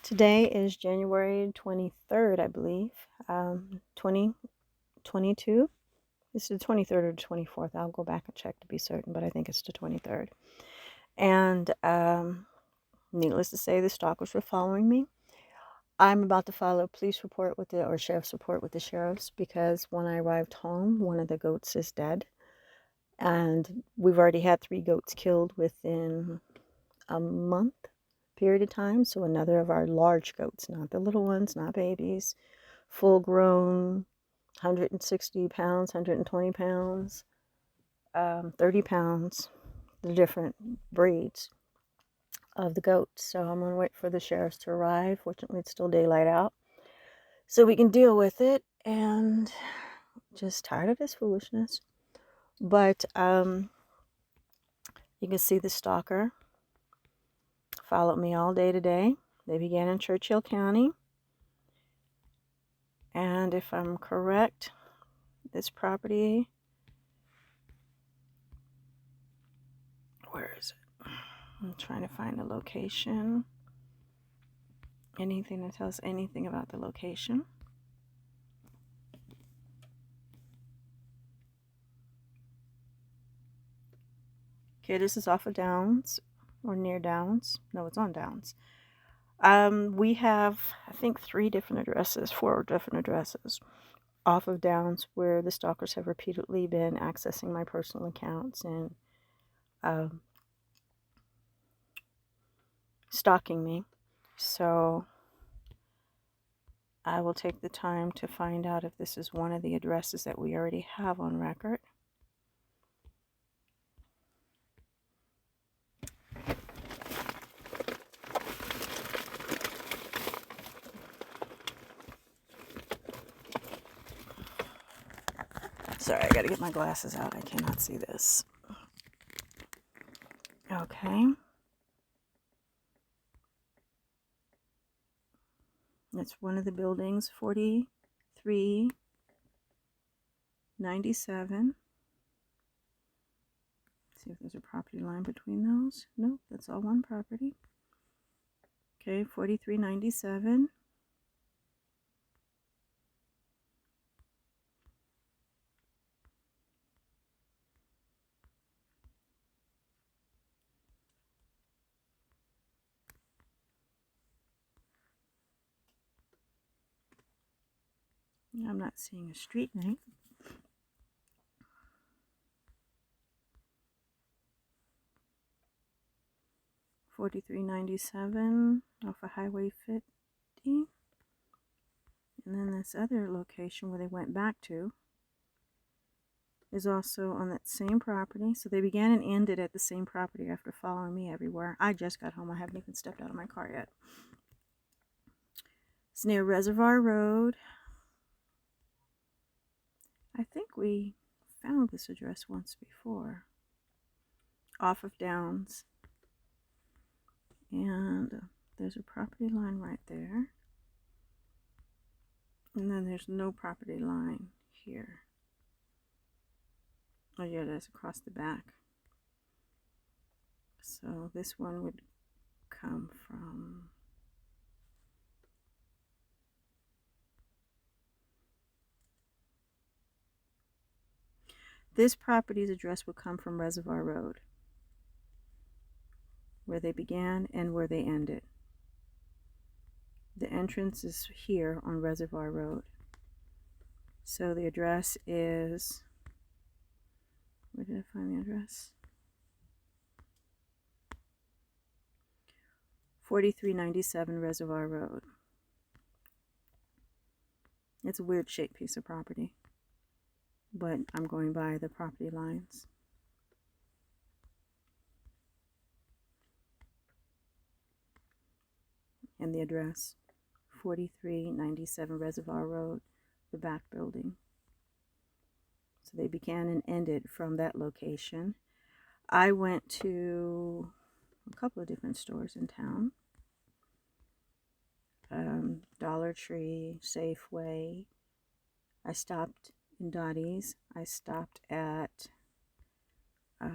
Today is January 23rd, I believe, 2022. It's the 23rd or the 24th. I'll go back and check to be certain, but I think it's the 23rd. And needless to say, the stalkers were following me. I'm about to file a police report with or sheriff's report with the sheriffs because when I arrived home, one of the goats is dead. And we've already had 3 goats killed within a month period of time. So another of our large goats, not the little ones, not babies, full grown, 160 pounds, 120 pounds, 30 pounds, the different breeds of the goats. So I'm going to wait for the sheriffs to arrive. Fortunately, it's still daylight out, so we can deal with it. And just tired of this foolishness. But you can see the stalker followed me all day today. They began in Churchill County. And if I'm correct, this property, where is it? I'm trying to find the location. Anything that tells anything about the location. Okay, this is off of Downs, or near Downs. No, it's on Downs. We have, I think, 4 different addresses off of Downs where the stalkers have repeatedly been accessing my personal accounts and stalking me. So I will take the time to find out if this is one of the addresses that we already have on record. Sorry, I gotta get my glasses out. I cannot see this. Okay. That's one of the buildings, 4397. See if there's a property line between those. Nope, that's all one property. Okay, 4397. I'm not seeing a street name. $43.97 off of Highway 50. And then this other location where they went back to is also on that same property. So they began and ended at the same property after following me everywhere. I just got home. I haven't even stepped out of my car yet. It's near Reservoir Road. I think we found this address once before. Off of Downs. And there's a property line right there. And then there's no property line here. Oh yeah, that's across the back. So this one would come from this property's address would come from Reservoir Road, where they began and where they ended. The entrance is here on Reservoir Road. So the address is, where did I find the address? 4397 Reservoir Road. It's a weird shaped piece of property, but I'm going by the property lines. And the address, 4397 Reservoir Road, the back building. So they began and ended from that location. I went to a couple of different stores in town. Dollar Tree, Safeway. I stopped in Dottie's. I stopped at, where did I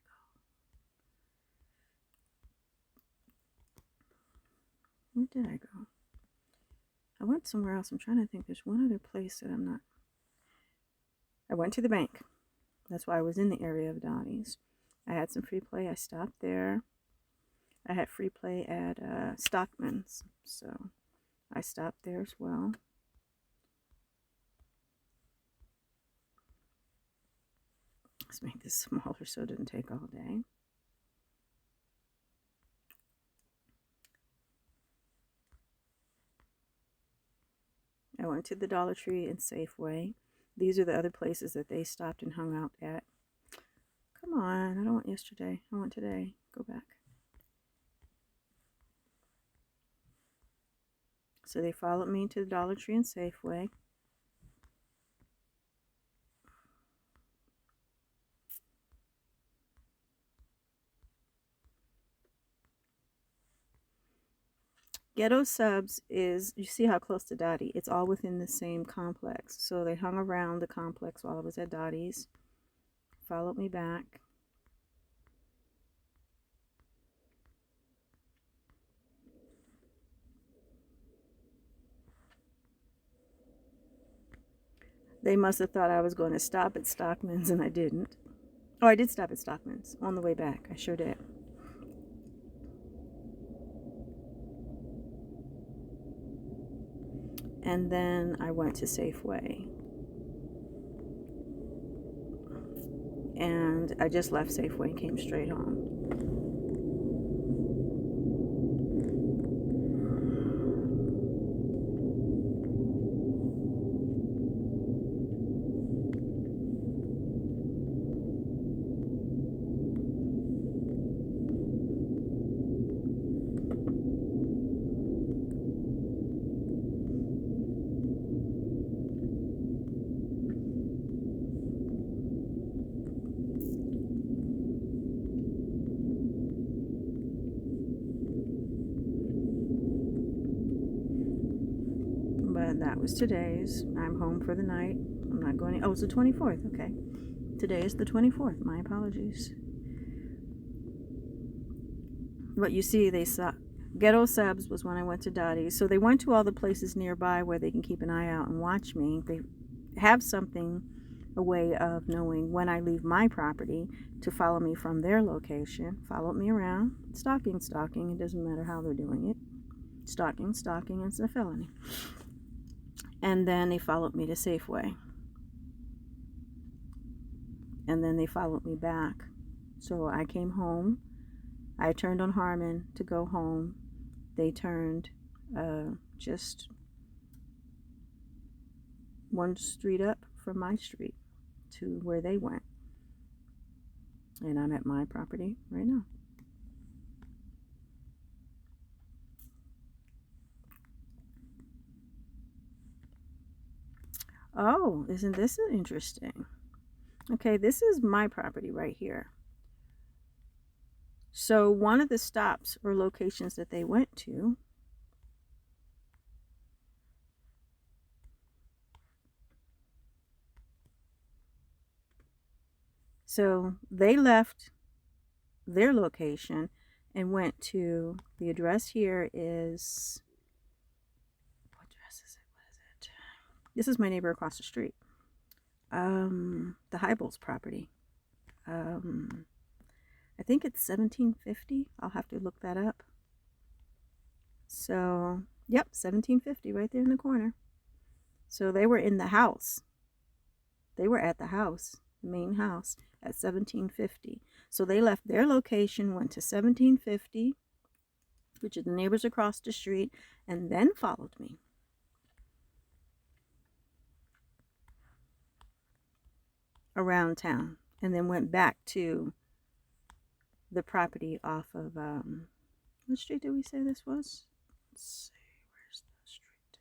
go? Where did I go? I went somewhere else. I'm trying to think. There's one other place that I'm not. I went to the bank. That's why I was in the area of Dottie's. I had some free play. I stopped there. I had free play at Stockman's, so I stopped there as well. Let's make this smaller so it didn't take all day. I went to the Dollar Tree and Safeway. These are the other places that they stopped and hung out at. Come on, I don't want yesterday. I want today. Go back. So they followed me to the Dollar Tree and Safeway. Ghetto Subs is, you see how close to Dottie? It's all within the same complex. So they hung around the complex while I was at Dottie's. Followed me back. They must have thought I was going to stop at Stockman's, and I didn't. Oh, I did stop at Stockman's on the way back. I sure did. And then I went to Safeway. And I just left Safeway and came straight home. But that was today's. I'm home for the night. I'm not going. Oh, it's the 24th. Okay. Today is the 24th. My apologies. But you see, they saw Ghetto Subs was when I went to Dottie's. So they went to all the places nearby where they can keep an eye out and watch me. They have something, a way of knowing when I leave my property to follow me from their location. Followed me around. Stalking. It doesn't matter how they're doing it. Stalking, it's a felony. And then they followed me to Safeway. And then they followed me back. So I came home. I turned on Harmon to go home. They turned just one street up from my street to where they went. And I'm at my property right now. Oh, isn't this interesting? Okay, this is my property right here. So one of the stops or locations that they went to so they left their location and went to, the address here is, what address is it? What is it? This is my neighbor across the street. The Heibels property. I think it's 1750. I'll have to look that up. So, yep, 1750 right there in the corner. So they were in the house. They were at the house, the main house, at 1750. So they left their location, went to 1750, which are the neighbors across the street, and then followed me. Around town, and then went back to the property off of, what street did we say this was? Let's see, where's the street?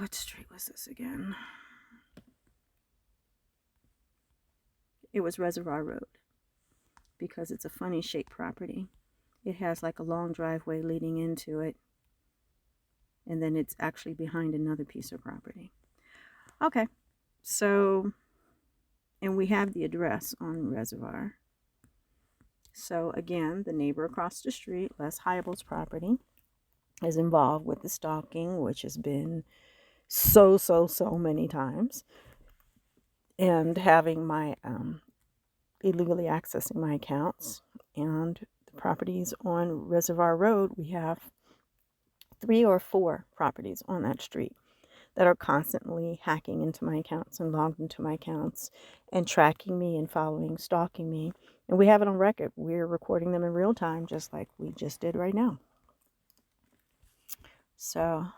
What street was this again? It was Reservoir Road, because it's a funny shaped property. It has like a long driveway leading into it, and then it's actually behind another piece of property. Okay, so, and we have the address on Reservoir. So again, the neighbor across the street, Les Heibel's property, is involved with the stalking, which has been so many times, and having my illegally accessing my accounts. And the properties on Reservoir Road, we have 3 or 4 properties on that street that are constantly hacking into my accounts and logged into my accounts and tracking me and following, stalking me. And we have it on record. We're recording them in real time, just like we just did right now. So